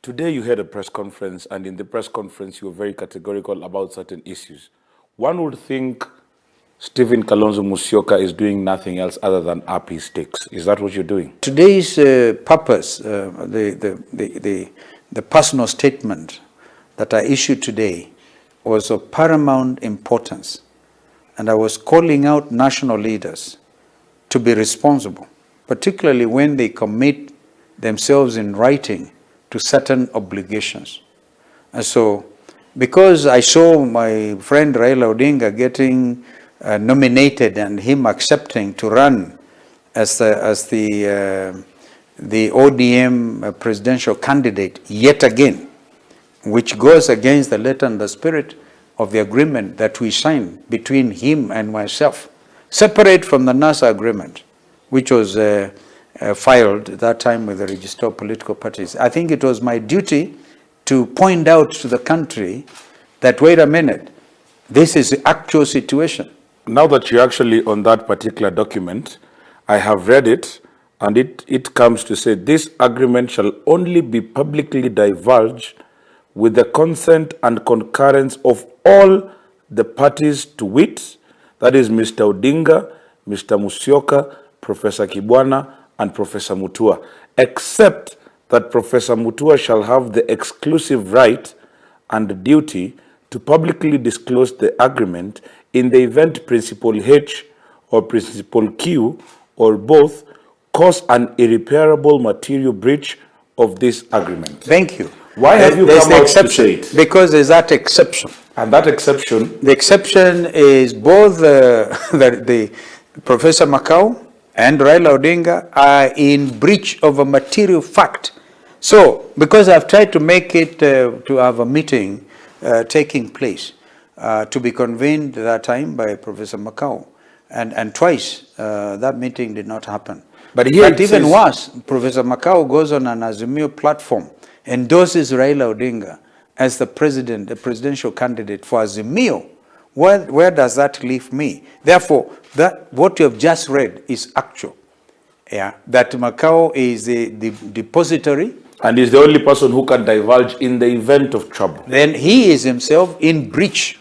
Today you had a press conference, and in the press conference you were very categorical about certain issues. One would think Stephen Kalonzo Musyoka is doing nothing else other than up his stakes. Is that what you're doing? Today's purpose, the personal statement that I issued today was of paramount importance. And I was calling out national leaders to be responsible, particularly when they commit themselves in writing to certain obligations. And so, because I saw my friend Raila Odinga getting nominated and him accepting to run as the ODM presidential candidate yet again, which goes against the letter and the spirit of the agreement that we signed between him and myself, separate from the NASA agreement, which was filed at that time with the Register of Political Parties. I think it was my duty to point out to the country that, wait a minute, this is the actual situation. Now that you're actually on that particular document, I have read it, and it comes to say this agreement shall only be publicly divulged with the consent and concurrence of all the parties to wit, that is Mr. Odinga, Mr. Musyoka, Professor Kibwana, and Professor Mutua, except that Professor Mutua shall have the exclusive right and duty to publicly disclose the agreement in the event Principal H or Principal Q or both cause an irreparable material breach of this agreement. Thank you. Why have you come out to say it? Because there's that exception. And that exception? The exception is both the Professor Makau and Raila Odinga are in breach of a material fact. So, because I've tried to make it to have a meeting taking place, to be convened that time by Professor Makau, and twice that meeting did not happen. But even worse, Professor Makau goes on an Azimio platform, endorses Raila Odinga as the presidential candidate for Azimio. Where does that leave me? Therefore, what you have just read is actual. Yeah, that Makau is the depository. And is the only person who can divulge in the event of trouble. Then he is himself in breach,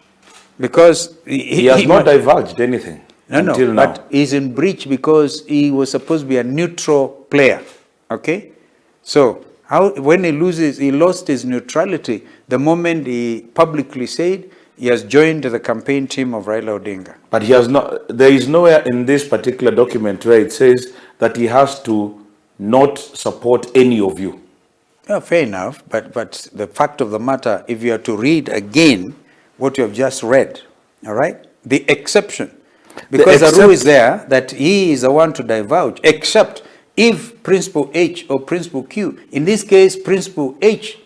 because he has not divulged anything until now. But he's in breach because he was supposed to be a neutral player. Okay? So, when he lost his neutrality the moment he publicly said he has joined the campaign team of Raila Odinga. But he has not. There is nowhere in this particular document where it says that he has to not support any of you. Yeah, fair enough, but the fact of the matter, if you are to read again what you have just read, all right, the exception, because the rule is there that he is the one to divulge, except if Principal H or Principal Q, in this case, Principal H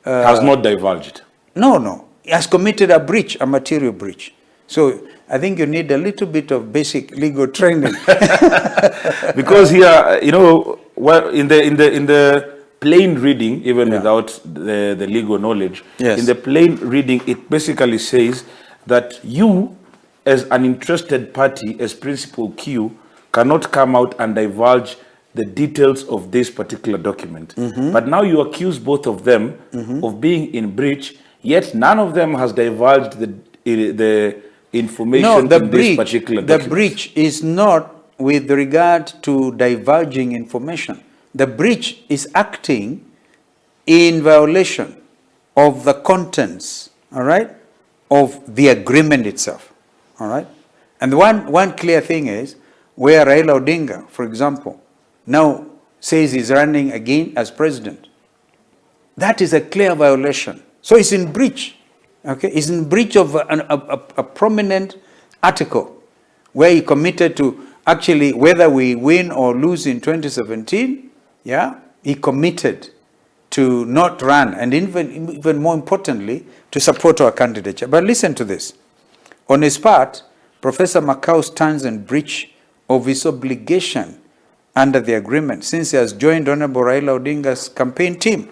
has not divulged. No, he has committed a breach, a material breach. So I think you need a little bit of basic legal training. Because here, well, in the plain reading, even without the legal knowledge, in the plain reading, it basically says that you, as an interested party, as Principal Q, cannot come out and divulge the details of this particular document. But now you accuse both of them of being in breach, yet none of them has divulged the information in this particular document. The breach is not with regard to divulging information. The breach is acting in violation of the contents, all right, of the agreement itself, all right? And one clear thing is where Raila Odinga, for example, now says he's running again as president. That is a clear violation. So he's in breach, okay? He's in breach of a prominent article where he committed to actually, whether we win or lose in 2017, he committed to not run, and even more importantly, to support our candidature. But listen to this. On his part, Professor Makau stands in breach of his obligation under the agreement since he has joined Honorable Raila Odinga's campaign team.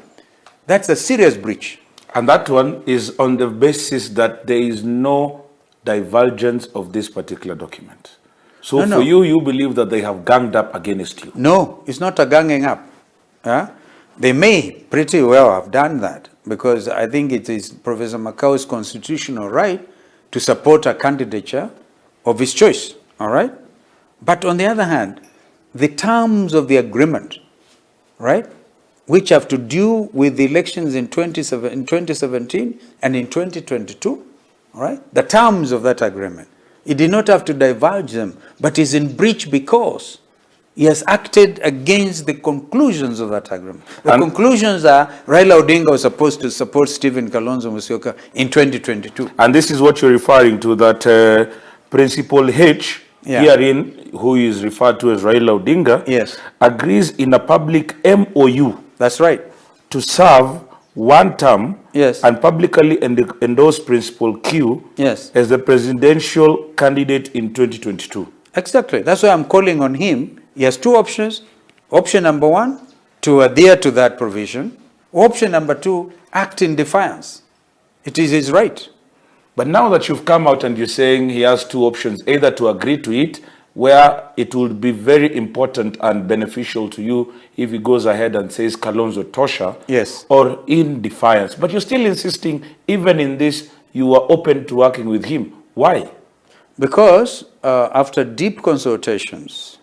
That's a serious breach. And that one is on the basis that there is no divulgence of this particular document. So for you, you believe that they have ganged up against you? No, it's not a ganging up. They may pretty well have done that, because I think it is Professor Makau's constitutional right to support a candidature of his choice, all right? But on the other hand, the terms of the agreement, right, which have to do with the elections in 2017 and in 2022, all right, the terms of that agreement, he did not have to divulge them, but is in breach because he has acted against the conclusions of that agreement. The conclusions are Raila Odinga was supposed to support Stephen Kalonzo Musyoka in 2022. And this is what you're referring to, that Principal H, herein, who is referred to as Raila Odinga, yes, agrees in a public MOU. That's right. To serve one term, yes, and publicly endorse Principal Q, yes, as the presidential candidate in 2022. Exactly. That's why I'm calling on him. He has two options. Option number one, to adhere to that provision. Option number two, act in defiance. It is his right. But now that you've come out and you're saying he has two options, either to agree to it, where it would be very important and beneficial to you if he goes ahead and says Kalonzo Tosha, yes, or in defiance. But you're still insisting, even in this, you are open to working with him. Why? Because after deep consultations,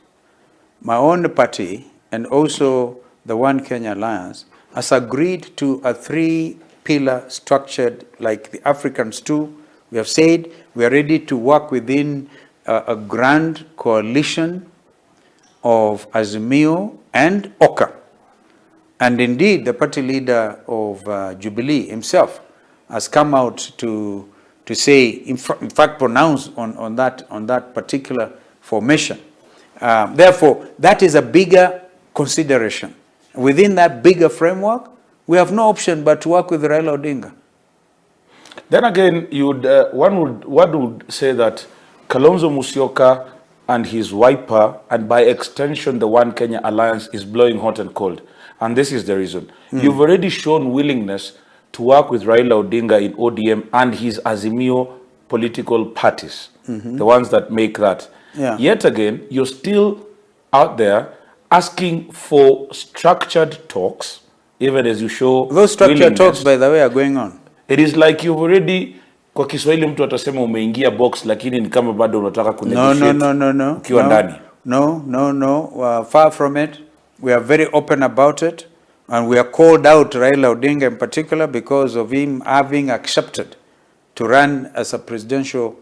my own party and also the One Kenya Alliance has agreed to a three-pillar structured like the Africans do. We have said we are ready to work within a grand coalition of Azimio and Oka. And indeed, the party leader of Jubilee himself has come out to say, in fact, pronounce on that particular formation. Therefore, that is a bigger consideration. Within that bigger framework, we have no option but to work with Raila Odinga. Then again, one would say that Kalonzo Musyoka and his wiper, and by extension the One Kenya Alliance, is blowing hot and cold. And this is the reason. You've already shown willingness to work with Raila Odinga in ODM and his Azimio political parties, the ones that make that. Yeah. Yet again, you're still out there asking for structured talks, even as you show those structured talks, by the way, are going on. It is like you've already, kwa Kiswahili mtu atasema umeingia box, lakini ni kama bado unataka kunegotiate ukiwa ndani. No. Far from it. We are very open about it. And we are called out, Raila Odinga in particular, because of him having accepted to run as a presidential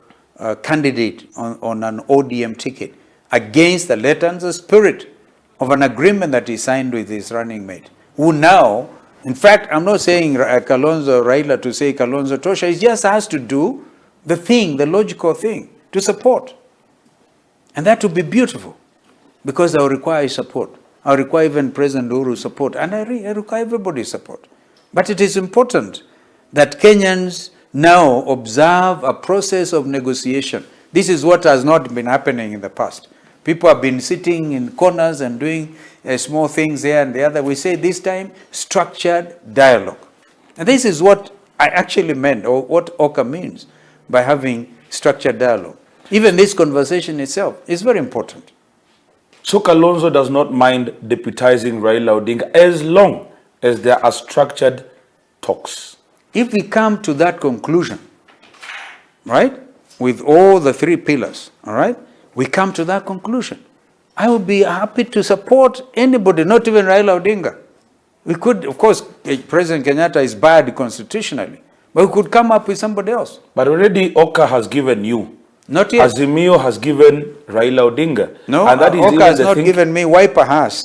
candidate on an ODM ticket against the letter and the spirit of an agreement that he signed with his running mate, who now, in fact, I'm not saying Kalonzo Raila to say Kalonzo Tosha. He just has to do the thing, the logical thing, to support. And that would be beautiful, because I will require his support. I will require even President Uhuru's support, and I require everybody's support. But it is important that Kenyans now observe a process of negotiation. This is what has not been happening in the past. People have been sitting in corners and doing small things here and the other. We say this time, structured dialogue. And this is what I actually meant, or what Oka means by having structured dialogue. Even this conversation itself is very important. So Kalonzo does not mind deputizing Raila Odinga as long as there are structured talks. If we come to that conclusion, right, with all the three pillars, all right, we come to that conclusion, I would be happy to support anybody, not even Raila Odinga. We could, of course, President Kenyatta is bad constitutionally, but we could come up with somebody else. But already Oka has given you. Not yet. Azimio has given Raila Odinga. No, and that is Oka has not given me, Wiper has.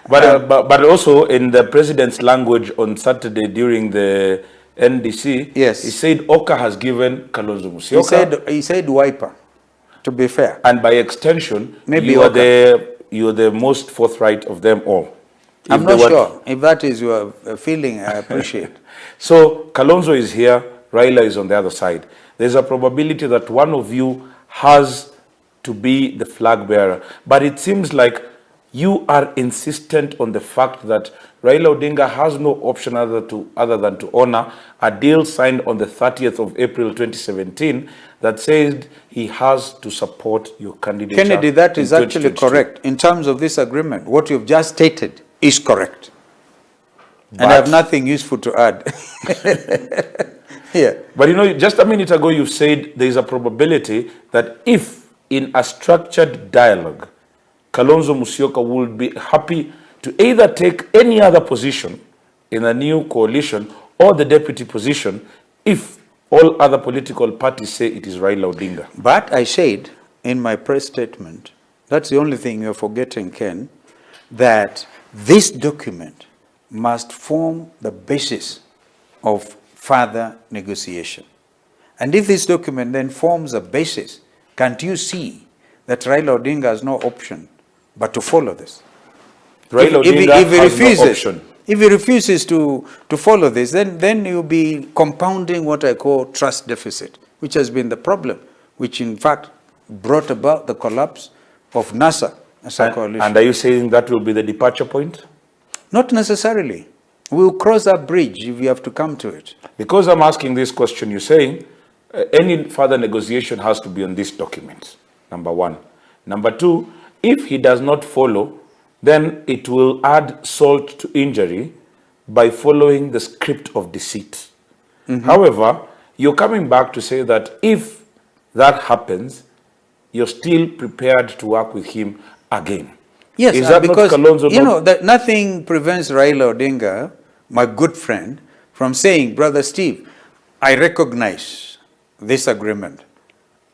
but also in the president's language on Saturday during the NDC, yes, he said Oka has given Kalonzo Musyoka. He said Wiper, to be fair. And by extension, maybe you are the most forthright of them all. I'm not sure. If that is your feeling, I appreciate. So Kalonzo is here, Raila is on the other side. There's a probability that one of you has to be the flag bearer. But it seems like you are insistent on the fact that Raila Odinga has no option other than to honor a deal signed on the 30th of April 2017 that says he has to support your candidature. Kennedy, that is actually correct. In terms of this agreement, what you've just stated is correct. And I have nothing useful to add. Yeah. But you know, just a minute ago you said there is a probability that if in a structured dialogue, Kalonzo Musyoka would be happy to either take any other position in a new coalition or the deputy position if all other political parties say it is Raila Odinga. But I said in my press statement, that's the only thing you're forgetting, Ken, that this document must form the basis of further negotiation. And if this document then forms a basis, can't you see that Raila Odinga has no option but to follow this? Raila Odinga has no option. If he refuses to follow this, then you'll be compounding what I call trust deficit, which has been the problem, which in fact brought about the collapse of NASA as a coalition. And are you saying that will be the departure point? Not necessarily. We'll cross that bridge if we have to come to it. Because I'm asking this question, you're saying any further negotiation has to be on this document, number one. Number two, if he does not follow, then it will add salt to injury by following the script of deceit. However, you're coming back to say that if that happens, you're still prepared to work with him again. Yes, is that because not Kalonzo? You know that nothing prevents Raila Odinga, my good friend, from saying, Brother Steve, I recognize this agreement.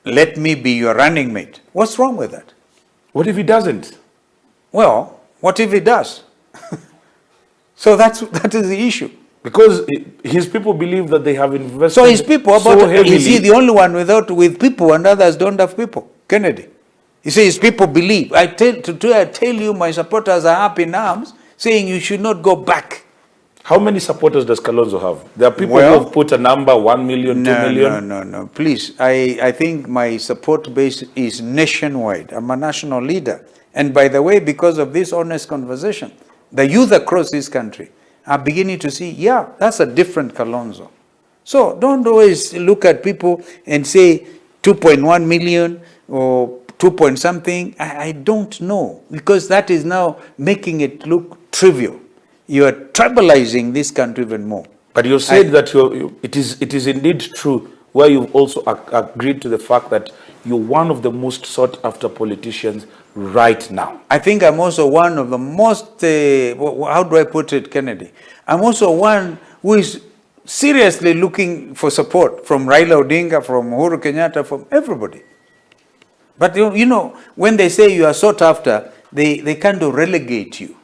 Let me be your running mate. What's wrong with that? What if he doesn't? Well, what if he does? So that is the issue. Because his people believe that they have invested So his people, so heavily. is he the only one with people and others don't have people? Kennedy. You see, his people believe. I tell you, my supporters are up in arms, saying you should not go back. How many supporters does Kalonzo have? There are people who have put a number, 1 million, 2 million. No. Please, I think my support base is nationwide. I'm a national leader. And by the way, because of this honest conversation, the youth across this country are beginning to see, yeah, that's a different Kalonzo. So don't always look at people and say 2.1 million or 2 point something. I don't know, because that is now making it look trivial. You are tribalizing this country even more. But you said that it is indeed true, where you've also agreed to the fact that you're one of the most sought after politicians right now. I think I'm also one of the most, how do I put it, Kennedy? I'm also one who is seriously looking for support from Raila Odinga, from Uhuru Kenyatta, from everybody. But you know, when they say you are sought after, they kind of relegate you.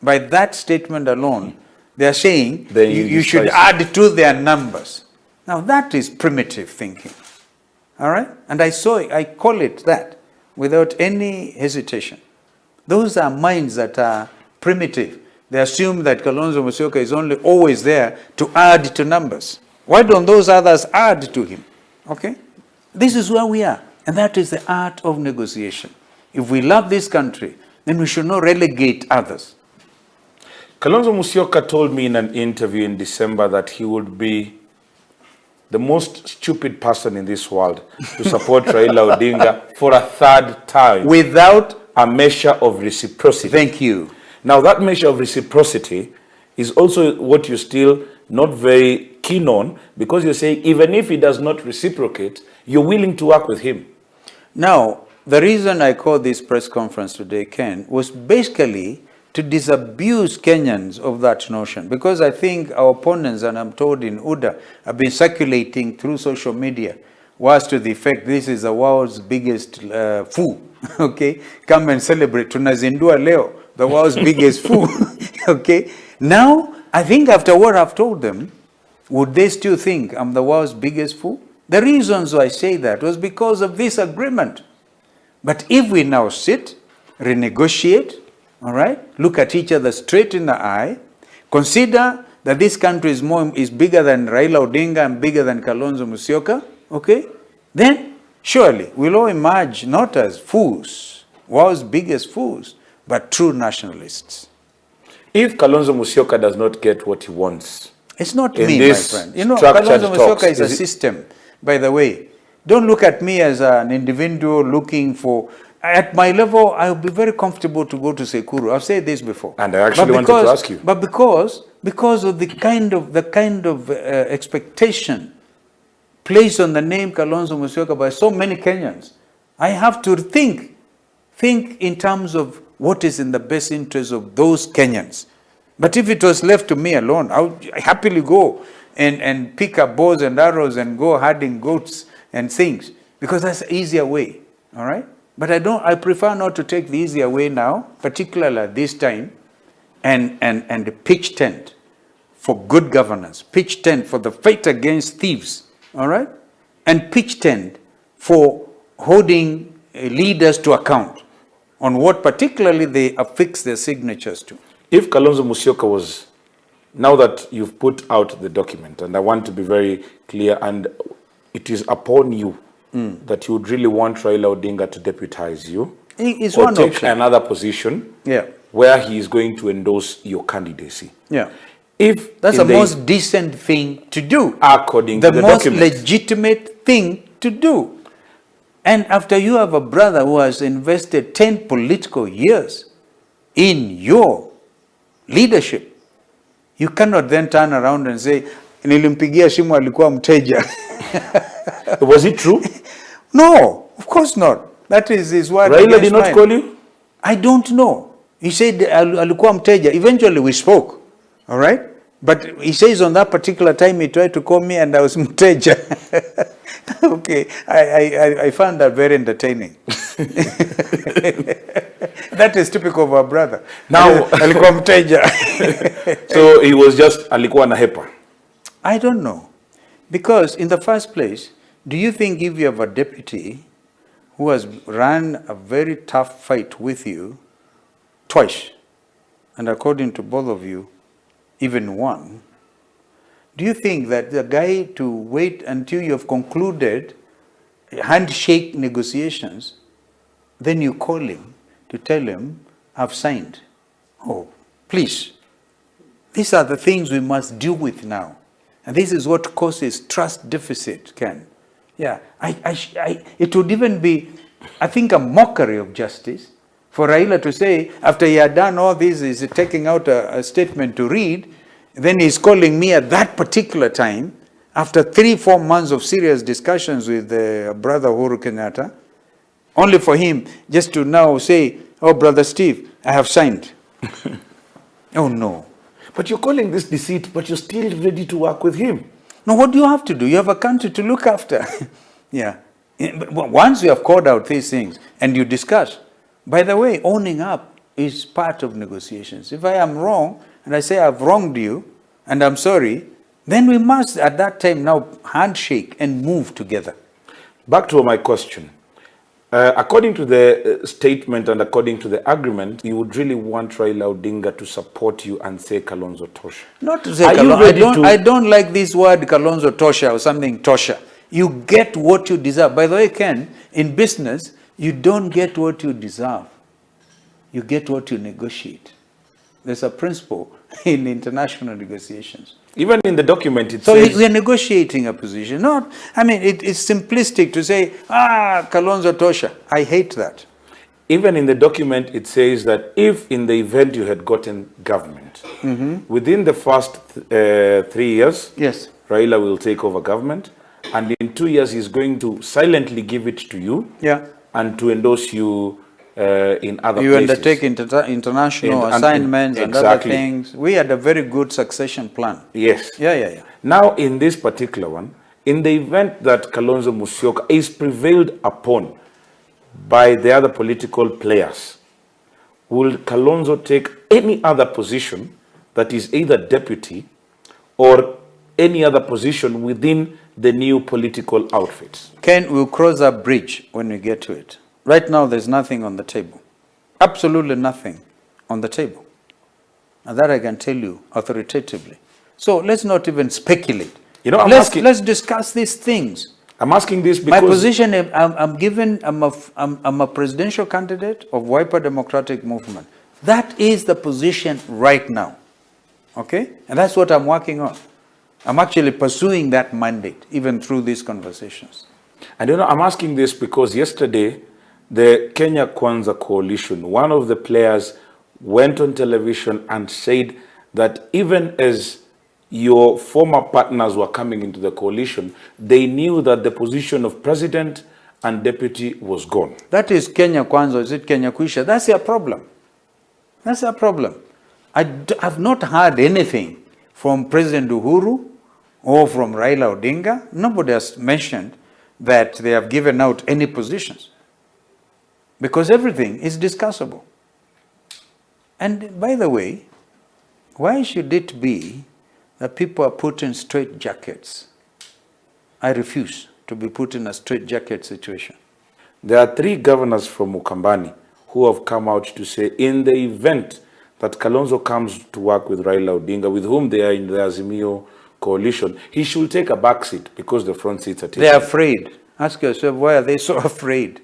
By that statement alone, they are saying you should add to their numbers. Now that is primitive thinking. All right? And I call it that without any hesitation. Those are minds that are primitive. They assume that Kalonzo Musyoka is only always there to add to numbers. Why don't those others add to him? Okay? This is where we are. And that is the art of negotiation. If we love this country, then we should not relegate others. Kalonzo Musyoka told me in an interview in December that he would be the most stupid person in this world to support Raila Odinga for a third time. Without a measure of reciprocity. Thank you. Now that measure of reciprocity is also what you're still not very keen on, because you're saying even if he does not reciprocate, you're willing to work with him. Now, the reason I called this press conference today, Ken, was basically to disabuse Kenyans of that notion, because I think our opponents, and I'm told in UDA, have been circulating through social media, was to the effect this is the world's biggest foo. Okay, come and celebrate. Tunazindua leo, the world's biggest foo. Okay, now I think after what I've told them, would they still think I'm the world's biggest foo? The reasons why I say that was because of this agreement. But if we now sit, renegotiate, all right, look at each other straight in the eye, consider that this country is bigger than Raila Odinga and bigger than Kalonzo Musyoka, okay, then surely we'll all emerge not as fools, world's biggest fools, but true nationalists. If Kalonzo Musyoka does not get what he wants, it's not me, my friend. You know, Kalonzo Musyoka is a system, by the way. Don't look at me as an individual looking for... At my level, I'll be very comfortable to go to Sekuru. I've said this before. And I actually wanted to ask you. But because of the kind of expectation placed on the name Kalonzo Musyoka by so many Kenyans. I have to think in terms of what is in the best interest of those Kenyans. But if it was left to me alone, I would happily go and pick up bows and arrows and go herding goats and things, because that's the easier way, all right? But I prefer not to take the easier way now, particularly at this time, and pitch tent for good governance, pitch tent for the fight against thieves, all right? And pitch tent for holding leaders to account on what particularly they affix their signatures to. If Kalonzo Musyoka was, now that you've put out the document, and I want to be very clear, and it is upon you that you would really want Raila Odinga to deputize you, It's or one take option. another position where he is going to endorse your candidacy. Yeah. If That's the most decent thing to do. According the to the most document. legitimate thing to do. And after you have a brother who has invested 10 political years in your leadership, you cannot then turn around and say, nilimpigia simu alikuwa mteja. Was it true? No, of course not. That is his word. Raila did not call you? I don't know. He said alikuwa mteja. Eventually we spoke. All right? But he says on that particular time he tried to call me and I was mteja. Okay. I found that very entertaining. That is typical of our brother. Now, alikuwa mteja. So he was just alikuwa na hepa. I don't know. Because in the first place, do you think if you have a deputy who has run a very tough fight with you twice, and according to both of you, even one, do you think that the guy to wait until you have concluded handshake negotiations, then you call him to tell him, I've signed. Oh, please. These are the things we must deal with now. And this is what causes trust deficit, Ken. Yeah, it would even be, I think, a mockery of justice for Raila to say, after he had done all this, he's taking out a statement to read, then he's calling me at that particular time, after 3-4 months of serious discussions with brother Uhuru Kenyatta, only for him just to now say, oh, Brother Steve, I have signed. Oh, no. But you're calling this deceit, but you're still ready to work with him. Now, what do you have to do? You have a country to look after. Yeah. But once you have called out these things and you discuss, by the way, owning up is part of negotiations. If I am wrong and I say I've wronged you and I'm sorry, then we must at that time now handshake and move together. Back to my question. According to the statement and according to the agreement, you would really want Raila Odinga to support you and say Kalonzo Tosha. Not to say Kalonzo. I don't like this word Kalonzo Tosha or something Tosha. You get what you deserve. By the way, Ken, in business, you don't get what you deserve. You get what you negotiate. There's a principle in international negotiations. Even in the document, it so says... we are negotiating a position. Not, I mean, it's simplistic to say, Kalonzo Tosha. I hate that. Even in the document, it says that if in the event you had gotten government, within the first 3 years, yes, Raila will take over government, and in 2 years, he's going to silently give it to you and to endorse you in other places. You undertake international assignments and other things. We had a very good succession plan. Yes. Yeah. Now, in this particular one, in the event that Kalonzo Musyoka is prevailed upon by the other political players, will Kalonzo take any other position that is either deputy or any other position within the new political outfits? Ken, we'll cross that bridge when we get to it. Right now, there's nothing on the table. Absolutely nothing on the table. And that I can tell you authoritatively. So let's not even speculate. You know, let's discuss these things. I'm asking this because... My position, I'm a presidential candidate of Wiper Democratic Movement. That is the position right now. Okay? And that's what I'm working on. I'm actually pursuing that mandate, even through these conversations. And you know, I'm asking this because yesterday, the Kenya Kwanza coalition, one of the players went on television and said that even as your former partners were coming into the coalition, they knew that the position of president and deputy was gone. That is Kenya Kwanza, is it Kenya Kuisha? That's their problem. That's their problem. I've not heard anything from President Uhuru or from Raila Odinga. Nobody has mentioned that they have given out any positions, because everything is discussable. And by the way, why should it be that people are put in straitjackets? I refuse to be put in a straitjacket situation. There are 3 governors from Ukambani who have come out to say, in the event that Kalonzo comes to work with Raila Odinga, with whom they are in the Azimio coalition, he should take a back seat because the front seats are taken. They are afraid. Ask yourself, why are they so afraid?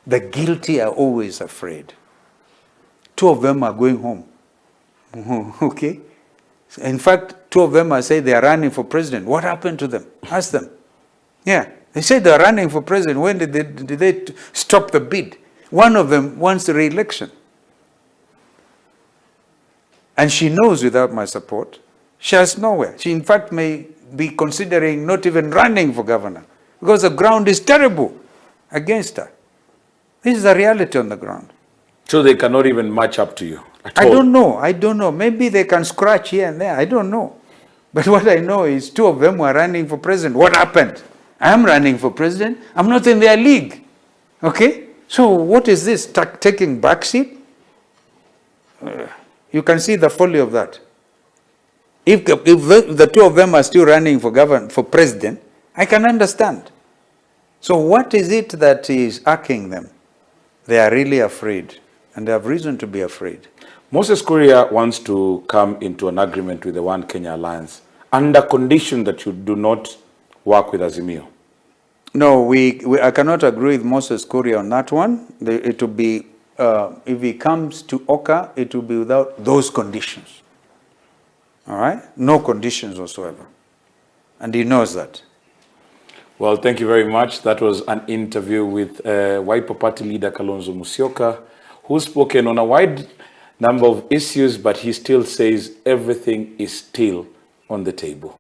The guilty are always afraid. 2 of them are going home. Okay? In fact, 2 of them are saying they are running for president. What happened to them? Ask them. Yeah. They said they are running for president. When did they stop the bid? One of them wants the re-election. And she knows without my support, she has nowhere. She in fact may be considering not even running for governor, because the ground is terrible against her. This is the reality on the ground. So they cannot even match up to you at all? I don't know. Maybe they can scratch here and there. I don't know. But what I know is 2 of them were running for president. What happened? I am running for president. I'm not in their league. Okay? So what is this? Taking backseat? You can see the folly of that. If the 2 of them are still running for president, I can understand. So what is it that is irking them? They are really afraid, and they have reason to be afraid. Moses Kuria wants to come into an agreement with the One Kenya Alliance under condition that you do not work with Azimio. No, I cannot agree with Moses Kuria on that one. It will be, if he comes to Oka, it will be without those conditions. All right? No conditions whatsoever. And he knows that. Well, thank you very much. That was an interview with Wiper Party leader Kalonzo Musyoka, who's spoken on a wide number of issues, but he still says everything is still on the table.